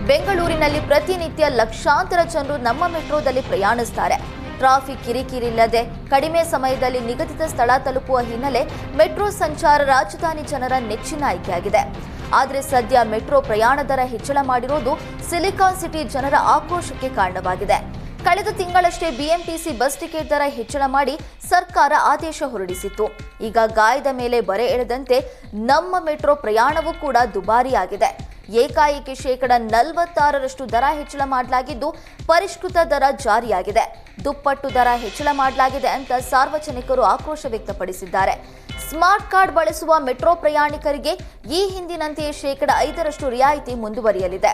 ಬೆಂಗಳೂರಿನಲ್ಲಿ ಪ್ರತಿನಿತ್ಯ ಲಕ್ಷಾಂತರ ಜನರು ನಮ್ಮ ಮೆಟ್ರೋದಲ್ಲಿ ಪ್ರಯಾಣಿಸುತ್ತಾರೆ. ಟ್ರಾಫಿಕ್ ಕಿರಿಕಿರಿಲ್ಲದೆ ಕಡಿಮೆ ಸಮಯದಲ್ಲಿ ನಿಗದಿತ ಸ್ಥಳ ತಲುಪುವ ಹಿನ್ನೆಲೆ ಮೆಟ್ರೋ ಸಂಚಾರ ರಾಜಧಾನಿ ಜನರ ನೆಚ್ಚಿನ ಆಯ್ಕೆಯಾಗಿದೆ. ಆದರೆ ಸದ್ಯ ಮೆಟ್ರೋ ಪ್ರಯಾಣ ದರ ಹೆಚ್ಚಳ ಮಾಡಿರೋದು ಸಿಲಿಕಾನ್ ಸಿಟಿ ಜನರ ಆಕ್ರೋಶಕ್ಕೆ ಕಾರಣವಾಗಿದೆ. ಕಳೆದ ತಿಂಗಳಷ್ಟೇ ಬಿಎಂಟಿಸಿ ಬಸ್ ಟಿಕೆಟ್ ದರ ಹೆಚ್ಚಳ ಮಾಡಿ ಸರ್ಕಾರ ಆದೇಶ ಹೊರಡಿಸಿತ್ತು. ಈಗ ಗಾಯದ ಮೇಲೆ ಬರೆ ಎಳೆದಂತೆ ನಮ್ಮ ಮೆಟ್ರೋ ಪ್ರಯಾಣವೂ ಕೂಡ ದುಬಾರಿಯಾಗಿದೆ. ಏಕಾಏಕಿ 46% ದರ ಹೆಚ್ಚಳ ಮಾಡಲಾಗಿದ್ದು ಪರಿಷ್ಕೃತ ದರ ಜಾರಿಯಾಗಿದೆ. ದುಪ್ಪಟ್ಟು ದರ ಹೆಚ್ಚಳ ಮಾಡಲಾಗಿದೆ ಅಂತ ಸಾರ್ವಜನಿಕರು ಆಕ್ರೋಶ ವ್ಯಕ್ತಪಡಿಸಿದ್ದಾರೆ. ಸ್ಮಾರ್ಟ್ ಕಾರ್ಡ್ ಬಳಸುವ ಮೆಟ್ರೋ ಪ್ರಯಾಣಿಕರಿಗೆ ಈ ಹಿಂದಿನಂತೆಯೇ 5% ರಿಯಾಯಿತಿ ಮುಂದುವರಿಯಲಿದೆ.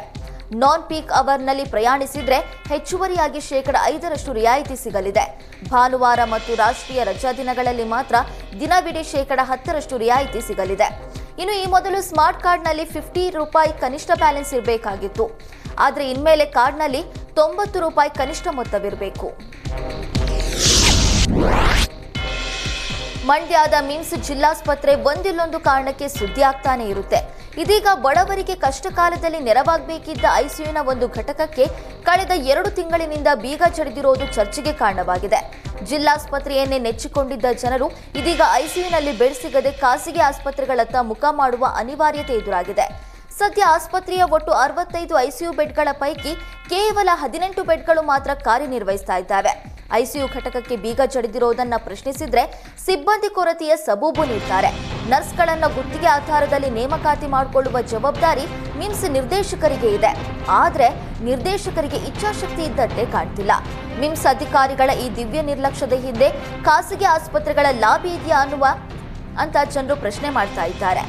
ನಾನ್ ಪೀಕ್ ಅವರ್ನಲ್ಲಿ ಪ್ರಯಾಣಿಸಿದ್ರೆ ಹೆಚ್ಚುವರಿಯಾಗಿ 5% ರಿಯಾಯಿತಿ ಸಿಗಲಿದೆ. ಭಾನುವಾರ ಮತ್ತು ರಾಷ್ಟ್ರೀಯ ರಜಾ ದಿನಗಳಲ್ಲಿ ಮಾತ್ರ ದಿನವಿಡೀ 10% ರಿಯಾಯಿತಿ ಸಿಗಲಿದೆ. ಇನ್ನು ಈ ಮೊದಲು ಸ್ಮಾರ್ಟ್ ಕಾರ್ಡ್ನಲ್ಲಿ ₹50 ಕನಿಷ್ಠ ಬ್ಯಾಲೆನ್ಸ್ ಇರಬೇಕಾಗಿತ್ತು. ಆದರೆ ಇನ್ಮೇಲೆ ಕಾರ್ಡ್ನಲ್ಲಿ ₹90 ಕನಿಷ್ಠ ಮೊತ್ತವಿರಬೇಕು. ಮಂಡ್ಯದ ಮಿಮ್ಸ್ ಜಿಲ್ಲಾಸ್ಪತ್ರೆ ಒಂದಿಲ್ಲೊಂದು ಕಾರಣಕ್ಕೆ ಸುದ್ದಿ ಆಗ್ತಾನೆ ಇರುತ್ತೆ. ಇದೀಗ ಬಡವರಿಗೆ ಕಷ್ಟ ಕಾಲದಲ್ಲಿ ನೆರವಾಗಬೇಕಿದ್ದ ಐಸಿಯುನ ಒಂದು ಘಟಕಕ್ಕೆ ಕಳೆದ 2 ತಿಂಗಳಿನಿಂದ ಬೀಗ ಜಡಿದಿರೋದು ಚರ್ಚೆಗೆ ಕಾರಣವಾಗಿದೆ. ಜಿಲ್ಲಾಸ್ಪತ್ರೆಯನ್ನೇ ನೆಚ್ಚಿಕೊಂಡಿದ್ದ ಜನರು ಇದೀಗ ಐಸಿಯುನಲ್ಲಿ ಬೆಡ್ ಸಿಗದೆ ಖಾಸಗಿ ಆಸ್ಪತ್ರೆಗಳತ್ತ ಮುಖ ಮಾಡುವ ಅನಿವಾರ್ಯತೆ ಎದುರಾಗಿದೆ. ಸದ್ಯ ಆಸ್ಪತ್ರೆಯ ಒಟ್ಟು 65 ಐಸಿಯು ಬೆಡ್ಗಳ ಪೈಕಿ ಕೇವಲ 18 ಬೆಡ್ಗಳು ಮಾತ್ರ ಕಾರ್ಯನಿರ್ವಹಿಸ್ತಾ ಇದ್ದಾವೆ. ಐಸಿಯು ಘಟಕಕ್ಕೆ ಬೀಗ ಜಡಿದಿರೋದನ್ನ ಪ್ರಶ್ನಿಸಿದ್ರೆ ಸಿಬ್ಬಂದಿ ಕೊರತೆಯ ಸಬೂಬು ನೀಡ್ತಾರೆ. ನರ್ಸ್ಗಳನ್ನ ಗುತ್ತಿಗೆ ಆಧಾರದಲ್ಲಿ ನೇಮಕಾತಿ ಮಾಡಿಕೊಳ್ಳುವ ಜವಾಬ್ದಾರಿ ಮಿಮ್ಸ್ ನಿರ್ದೇಶಕರಿಗೆ ಇದೆ. ಆದ್ರೆ ನಿರ್ದೇಶಕರಿಗೆ ಇಚ್ಛಾಶಕ್ತಿ ಇದ್ದಂತೆ ಕಾಣ್ತಿಲ್ಲ. ಮಿಮ್ಸ್ ಅಧಿಕಾರಿಗಳ ಈ ದಿವ್ಯ ನಿರ್ಲಕ್ಷ್ಯದ ಹಿಂದೆ ಖಾಸಗಿ ಆಸ್ಪತ್ರೆಗಳ ಲಾಬಿ ಇದೆಯಾ ಅಂತ ಜನರು ಪ್ರಶ್ನೆ ಮಾಡ್ತಾ ಇದ್ದಾರೆ.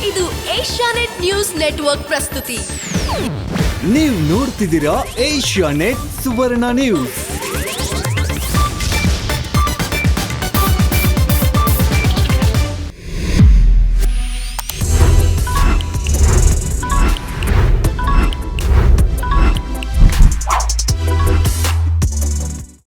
ಇದು ಏಷ್ಯಾನೆಟ್ ನ್ಯೂಸ್ ನೆಟ್ವರ್ಕ್ ಪ್ರಸ್ತುತಿ. ನೀವು ನೋಡ್ತಿದ್ದೀರಾ ಏಷ್ಯಾನೆಟ್ ಸುವರ್ಣ ನ್ಯೂಸ್.